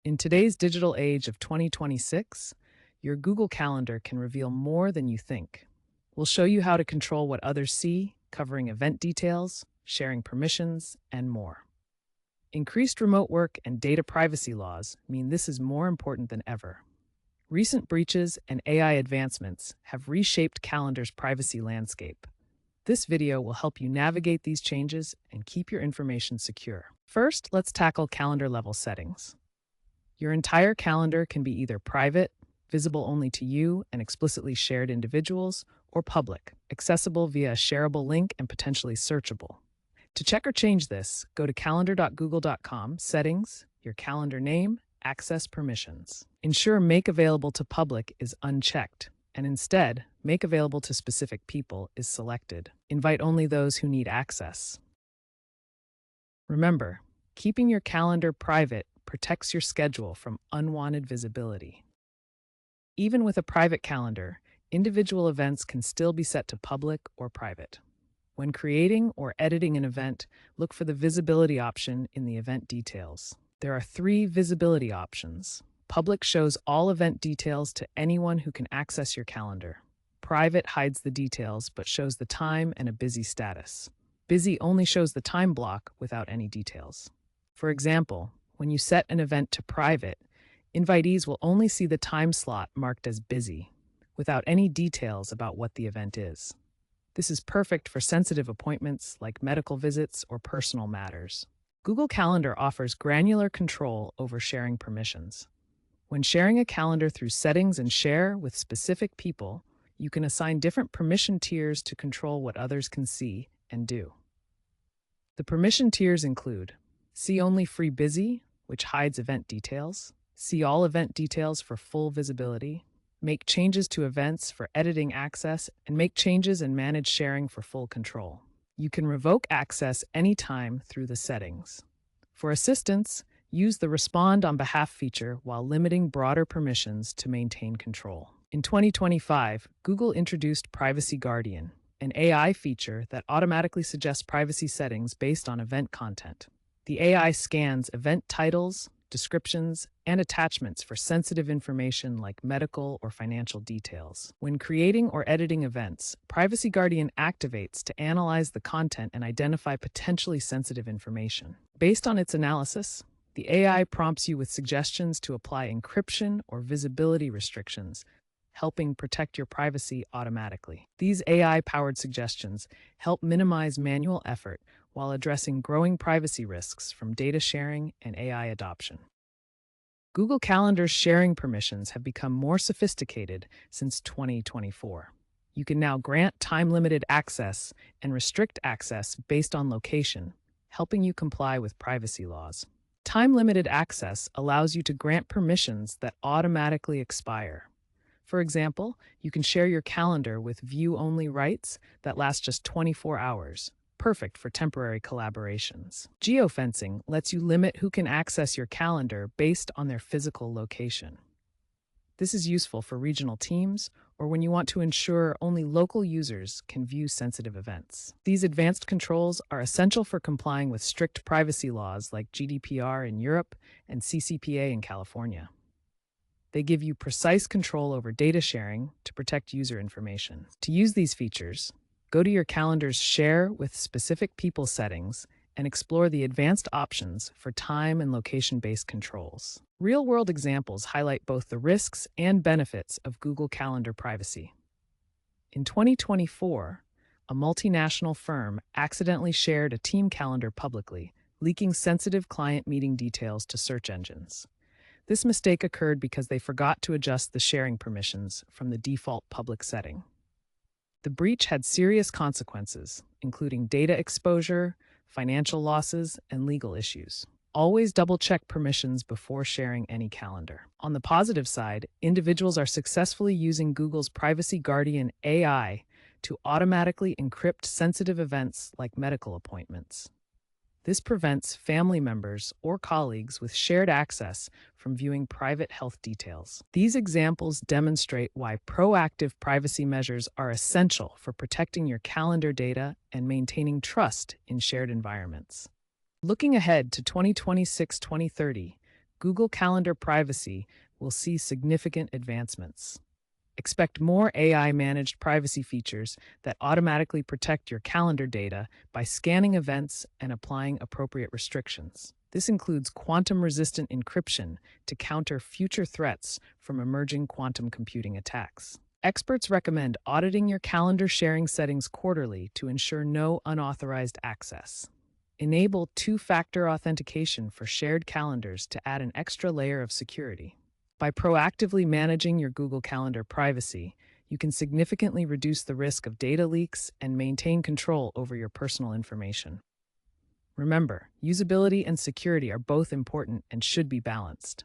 In today's digital age of 2026, your Google Calendar can reveal more than you think. We'll show you how to control what others see, covering event details, sharing permissions, and more. Increased remote work and data privacy laws mean this is more important than ever. Recent breaches and AI advancements have reshaped Calendar's privacy landscape. This video will help you navigate these changes and keep your information secure. First, let's tackle calendar level settings. Your entire calendar can be either private, visible only to you and explicitly shared individuals, or public, accessible via a shareable link and potentially searchable. To check or change this, go to calendar.google.com, Settings, your calendar name, Access Permissions. Ensure Make Available to Public is unchecked, and instead, Make Available to Specific People is selected. Invite only those who need access. Remember, keeping your calendar private protects your schedule from unwanted visibility. Even with a private calendar, individual events can still be set to public or private. When creating or editing an event, look for the visibility option in the event details. There are 3 visibility options. Public shows all event details to anyone who can access your calendar. Private hides the details but shows the time and a busy status. Busy only shows the time block without any details. For example, when you set an event to private, invitees will only see the time slot marked as busy, without any details about what the event is. This is perfect for sensitive appointments like medical visits or personal matters. Google Calendar offers granular control over sharing permissions. When sharing a calendar through Settings and Share with specific people, you can assign different permission tiers to control what others can see and do. The permission tiers include See Only Free Busy, which hides event details, See All Event Details for full visibility, Make Changes to Events for editing access, and Make Changes and Manage Sharing for full control. You can revoke access anytime through the settings. For assistance, use the Respond on Behalf feature while limiting broader permissions to maintain control. In 2025, Google introduced Privacy Guardian, an AI feature that automatically suggests privacy settings based on event content. The AI scans event titles, descriptions, and attachments for sensitive information like medical or financial details. When creating or editing events, Privacy Guardian activates to analyze the content and identify potentially sensitive information. Based on its analysis, the AI prompts you with suggestions to apply encryption or visibility restrictions, helping protect your privacy automatically. These AI-powered suggestions help minimize manual effort while addressing growing privacy risks from data sharing and AI adoption. Google Calendar's sharing permissions have become more sophisticated since 2024. You can now grant time-limited access and restrict access based on location, helping you comply with privacy laws. Time-limited access allows you to grant permissions that automatically expire. For example, you can share your calendar with view-only rights that last just 24 hours, perfect for temporary collaborations. Geofencing lets you limit who can access your calendar based on their physical location. This is useful for regional teams or when you want to ensure only local users can view sensitive events. These advanced controls are essential for complying with strict privacy laws like GDPR in Europe and CCPA in California. They give you precise control over data sharing to protect user information. To use these features, go to your calendar's Share with Specific People settings and explore the advanced options for time and location-based controls. Real-world examples highlight both the risks and benefits of Google Calendar privacy. In 2024, a multinational firm accidentally shared a team calendar publicly, leaking sensitive client meeting details to search engines. This mistake occurred because they forgot to adjust the sharing permissions from the default public setting. The breach had serious consequences, including data exposure, financial losses, and legal issues. Always double-check permissions before sharing any calendar. On the positive side, individuals are successfully using Google's Privacy Guardian AI to automatically encrypt sensitive events like medical appointments. This prevents family members or colleagues with shared access from viewing private health details. These examples demonstrate why proactive privacy measures are essential for protecting your calendar data and maintaining trust in shared environments. Looking ahead to 2026-2030, Google Calendar privacy will see significant advancements. Expect more AI managed privacy features that automatically protect your calendar data by scanning events and applying appropriate restrictions. This includes quantum resistant encryption to counter future threats from emerging quantum computing attacks. Experts recommend auditing your calendar sharing settings quarterly to ensure no unauthorized access. Enable two-factor authentication for shared calendars to add an extra layer of security. By proactively managing your Google Calendar privacy, you can significantly reduce the risk of data leaks and maintain control over your personal information. Remember, usability and security are both important and should be balanced.